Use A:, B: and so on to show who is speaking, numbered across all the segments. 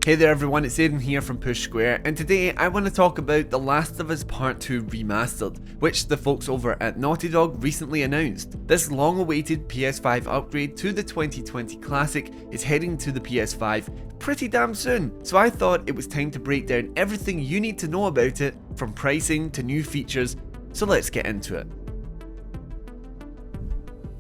A: Hey there everyone, it's Aidan here from Push Square, and today I want to talk about The Last of Us Part 2 Remastered, which the folks over at Naughty Dog recently announced. This long-awaited PS5 upgrade to the 2020 classic is heading to the PS5 pretty damn soon, so I thought it was time to break down everything you need to know about it, from pricing to new features, so let's get into it.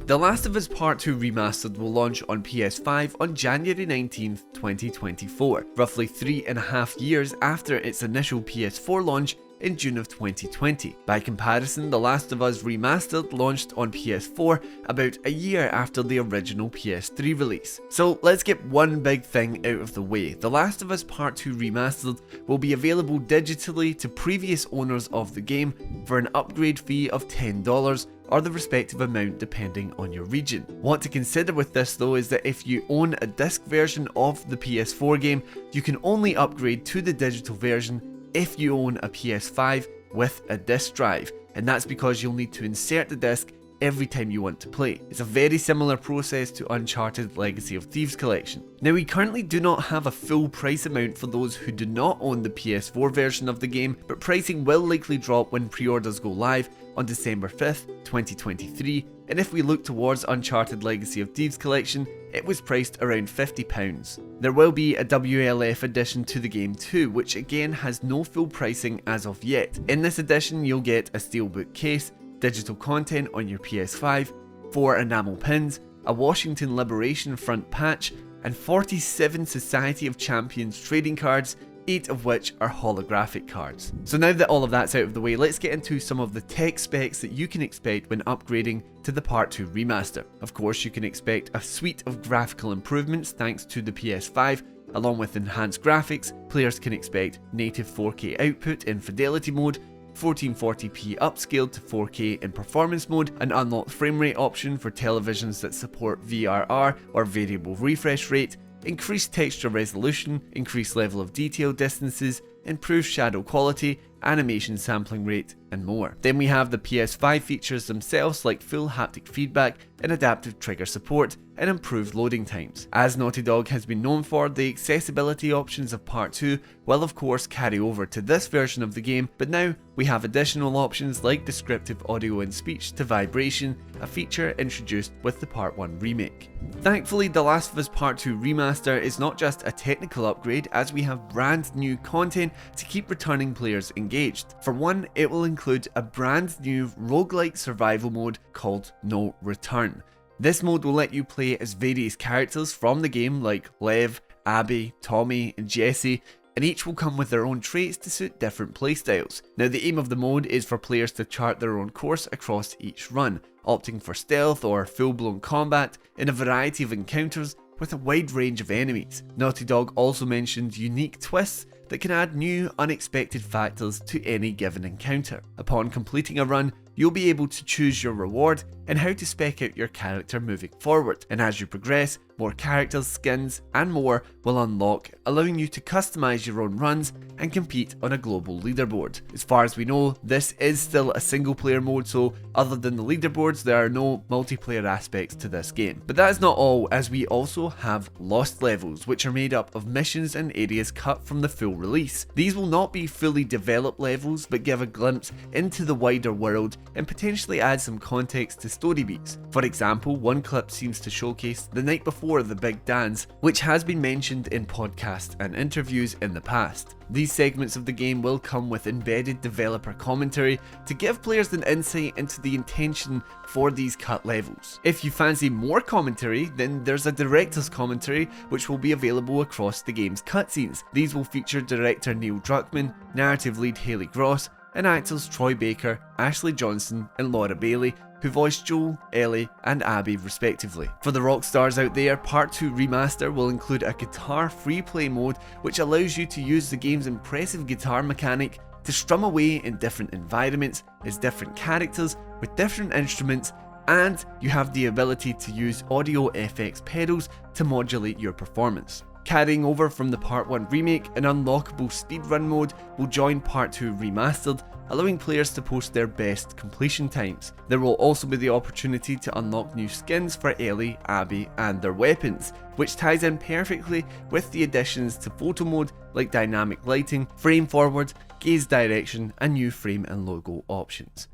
A: The Last of Us Part 2 Remastered will launch on PS5 on January 19th, 2024, roughly 3.5 years after its initial PS4 launch in June of 2020. By comparison, The Last of Us Remastered launched on PS4 about a year after the original PS3 release. So let's get one big thing out of the way. The Last of Us Part 2 Remastered will be available digitally to previous owners of the game for an upgrade fee of $10 or the respective amount depending on your region. What to consider with this though is that if you own a disc version of the PS4 game, you can only upgrade to the digital version if you own a PS5 with a disc drive, and that's because you'll need to insert the disc every time you want to play. It's a very similar process to Uncharted Legacy of Thieves collection. Now, we currently do not have a full price amount for those who do not own the PS4 version of the game, but pricing will likely drop when pre-orders go live on December 5th, 2023, and if we look towards Uncharted Legacy of Thieves collection, it was priced around £50. There will be a WLF edition to the game too, which again has no full pricing as of yet. In this edition, you'll get a steelbook case, digital content on your PS5, 4 enamel pins, a Washington Liberation front patch, and 47 Society of Champions trading cards, 8 of which are holographic cards. So now that all of that's out of the way, let's get into some of the tech specs that you can expect when upgrading to the Part 2 Remaster. Of course, you can expect a suite of graphical improvements thanks to the PS5, along with enhanced graphics. Players can expect native 4K output in Fidelity mode, 1440p upscaled to 4K in performance mode, an unlocked frame rate option for televisions that support VRR or variable refresh rate, increased texture resolution, increased level of detail distances, improved shadow quality, animation sampling rate, and more. Then we have the PS5 features themselves like full haptic feedback and adaptive trigger support and improved loading times. As Naughty Dog has been known for, the accessibility options of Part 2 will of course carry over to this version of the game, but now we have additional options like descriptive audio and speech to vibration, a feature introduced with the Part 1 remake. Thankfully, The Last of Us Part 2 Remaster is not just a technical upgrade, as we have brand new content to keep returning players engaged. For one, it will include a brand new roguelike survival mode called No Return. This mode will let you play as various characters from the game like Lev, Abby, Tommy, and Jesse, and each will come with their own traits to suit different playstyles. Now, the aim of the mode is for players to chart their own course across each run, opting for stealth or full-blown combat in a variety of encounters with a wide range of enemies. Naughty Dog also mentioned unique twists that can add new, unexpected factors to any given encounter. Upon completing a run, you'll be able to choose your reward and how to spec out your character moving forward, and as you progress, more characters, skins, and more will unlock, allowing you to customize your own runs and compete on a global leaderboard. As far as we know, this is still a single player mode, so other than the leaderboards, there are no multiplayer aspects to this game. But that is not all, as we also have lost levels, which are made up of missions and areas cut from the full release. These will not be fully developed levels, but give a glimpse into the wider world and potentially add some context to story beats. For example, one clip seems to showcase the night before the big dance, which has been mentioned in podcasts and interviews in the past. These segments of the game will come with embedded developer commentary to give players an insight into the intention for these cut levels. If you fancy more commentary, then there's a director's commentary which will be available across the game's cutscenes. These will feature director Neil Druckmann, narrative lead Haley Gross, and actors Troy Baker, Ashley Johnson, and Laura Bailey, who voiced Joel, Ellie, and Abby respectively. For the rock stars out there, Part 2 Remaster will include a guitar free play mode which allows you to use the game's impressive guitar mechanic to strum away in different environments as different characters with different instruments, and you have the ability to use audio FX pedals to modulate your performance. Carrying over from the Part 1 remake, an unlockable speedrun mode will join Part 2 Remastered, allowing players to post their best completion times. There will also be the opportunity to unlock new skins for Ellie, Abby and their weapons, which ties in perfectly with the additions to photo mode like dynamic lighting, frame forward, gaze direction and new frame and logo options.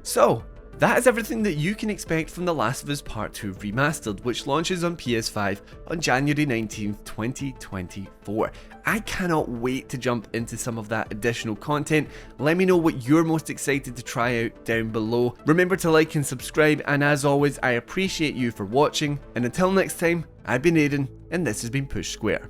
A: So, that is everything that you can expect from The Last of Us Part 2 Remastered, which launches on PS5 on January 19th, 2024. I cannot wait to jump into some of that additional content. Let me know what you're most excited to try out down below. Remember to like and subscribe, and as always, I appreciate you for watching. And until next time, I've been Aiden, and this has been Push Square.